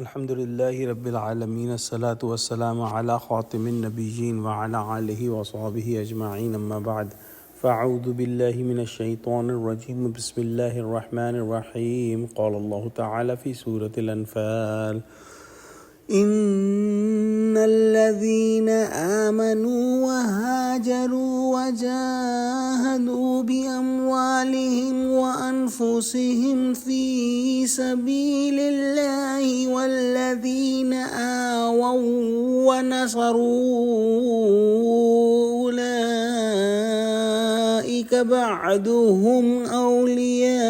الحمد لله رب العالمين الصلاة والسلام على خاتم النبيين وعلى آله وصحبه أجمعين أما بعد فأعوذ بالله من الشيطان الرجيم بسم الله الرحمن الرحيم قال الله تعالى في سورة الأنفال إن الذين آمنوا وهاجروا وجاهدوا بأموالهم وأنفسهم في سبيل الله والذين آووا ونصروا أولئك بعضهم أولياء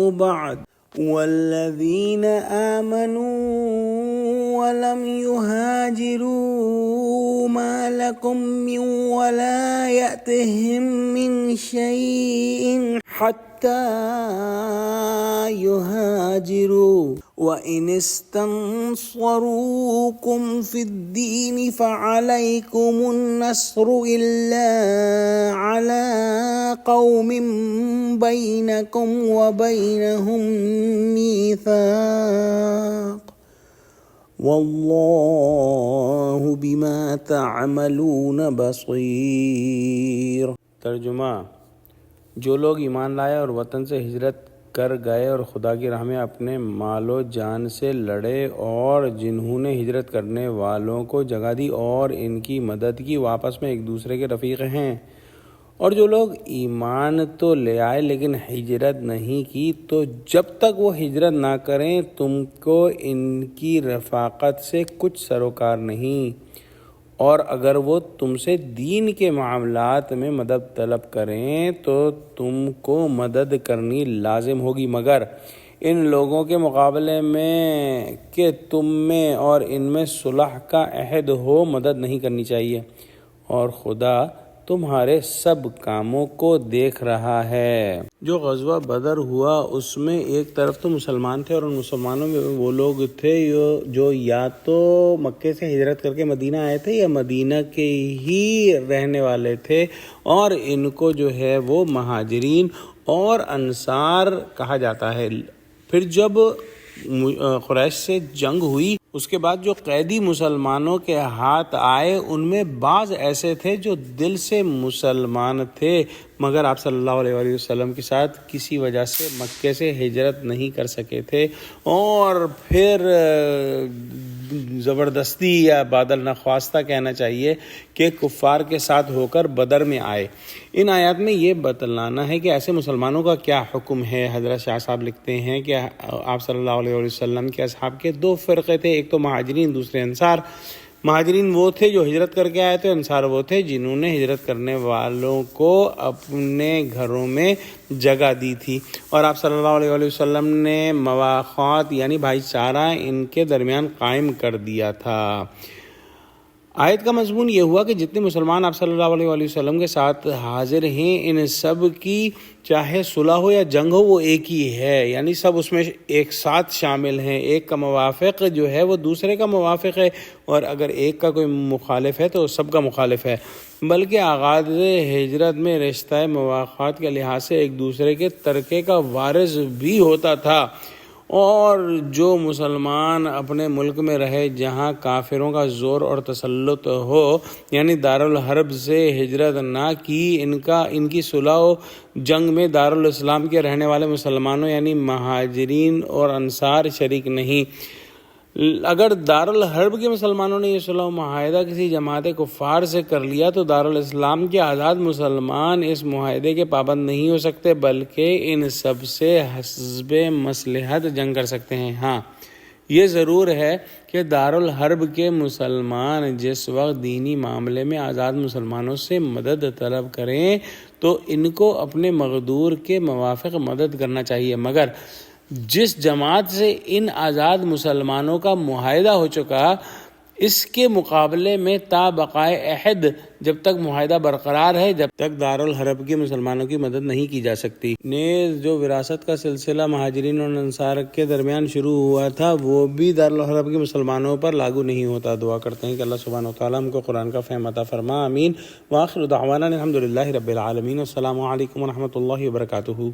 بعض والذين آمنوا ولم يهاجروا ما لكم من ولايتهم من شيء حتى يهاجروا وإن استنصروكم في الدين فعليكم النصر إلا على قوم بينكم وبينهم ميثاق واللہ بما تعملون بصیر۔ ترجمہ: جو لوگ ایمان لائے اور وطن سے ہجرت کر گئے اور خدا کی راہ میں اپنے مال و جان سے لڑے اور جنہوں نے ہجرت کرنے والوں کو جگہ دی اور ان کی مدد کی، وہ آپس میں ایک دوسرے کے رفیق ہیں۔ اور جو لوگ ایمان تو لے آئے لیکن ہجرت نہیں کی، تو جب تک وہ ہجرت نہ کریں تم کو ان کی رفاقت سے کچھ سروکار نہیں، اور اگر وہ تم سے دین کے معاملات میں مدد طلب کریں تو تم کو مدد کرنی لازم ہوگی، مگر ان لوگوں کے مقابلے میں کہ تم میں اور ان میں صلح کا عہد ہو مدد نہیں کرنی چاہیے، اور خدا تمہارے سب کاموں کو دیکھ رہا ہے۔ جو غزوہ بدر ہوا اس میں ایک طرف تو مسلمان تھے اور ان مسلمانوں میں وہ لوگ تھے جو یا تو مکے سے ہجرت کر کے مدینہ آئے تھے یا مدینہ کے ہی رہنے والے تھے، اور ان کو جو ہے وہ مہاجرین اور انصار کہا جاتا ہے۔ پھر جب قریش سے جنگ ہوئی اس کے بعد جو قیدی مسلمانوں کے ہاتھ آئے ان میں بعض ایسے تھے جو دل سے مسلمان تھے مگر آپ صلی اللہ علیہ وآلہ وسلم کے ساتھ کسی وجہ سے مکے سے ہجرت نہیں کر سکے تھے، اور پھر زبردستی یا بادل نخواستہ کہنا چاہیے کہ کفار کے ساتھ ہو کر بدر میں آئے۔ ان آیات میں یہ بتلانا ہے کہ ایسے مسلمانوں کا کیا حکم ہے۔ حضرت شاہ صاحب لکھتے ہیں کہ آپ صلی اللہ علیہ وسلم کے اصحاب کے دو فرقے تھے، ایک تو مہاجرین، دوسرے انصار۔ مہاجرین وہ تھے جو ہجرت کر کے آئے تھے، انصار وہ تھے جنہوں نے ہجرت کرنے والوں کو اپنے گھروں میں جگہ دی تھی، اور آپ صلی اللہ علیہ وسلم نے مواخات یعنی بھائی چارہ ان کے درمیان قائم کر دیا تھا۔ آیت کا مضمون یہ ہوا کہ جتنے مسلمان آپ صلی اللہ علیہ وسلم کے ساتھ حاضر ہیں ان سب کی چاہے صلح ہو یا جنگ ہو وہ ایک ہی ہے، یعنی سب اس میں ایک ساتھ شامل ہیں۔ ایک کا موافق جو ہے وہ دوسرے کا موافق ہے، اور اگر ایک کا کوئی مخالف ہے تو سب کا مخالف ہے، بلکہ آغاز ہجرت میں رشتہ مواخات کے لحاظ سے ایک دوسرے کے ترکے کا وارث بھی ہوتا تھا، اور جو مسلمان اپنے ملک میں رہے جہاں کافروں کا زور اور تسلط ہو یعنی دارالحرب سے ہجرت نہ کی، ان کی صلح و جنگ میں دارالاسلام کے رہنے والے مسلمانوں یعنی مہاجرین اور انصار شریک نہیں۔ اگر دارالحرب کے مسلمانوں نے یہ صلح و معاہدہ کسی جماعت کفار سے کر لیا تو دارالاسلام کے آزاد مسلمان اس معاہدے کے پابند نہیں ہو سکتے، بلکہ ان سب سے حسب مصلحت جنگ کر سکتے ہیں۔ ہاں یہ ضرور ہے کہ دارالحرب کے مسلمان جس وقت دینی معاملے میں آزاد مسلمانوں سے مدد طلب کریں تو ان کو اپنے مقدور کے موافق مدد کرنا چاہیے، مگر جس جماعت سے ان آزاد مسلمانوں کا معاہدہ ہو چکا اس کے مقابلے میں تا بقائے عہد جب تک معاہدہ برقرار ہے جب تک دارالحرب کے مسلمانوں کی مدد نہیں کی جا سکتی۔ نیز جو وراثت کا سلسلہ مہاجرین اور انصار کے درمیان شروع ہوا تھا وہ بھی دارالحرب کے مسلمانوں پر لاگو نہیں ہوتا۔ دعا کرتے ہیں کہ اللہ سبحانہ وتعالیٰ ہم کو قرآن کا فہم عطا فرما، آمین۔ وآخر دعوانا الحمد للہ رب العالمین۔ السلام علیکم ورحمۃ اللہ وبرکاتہ۔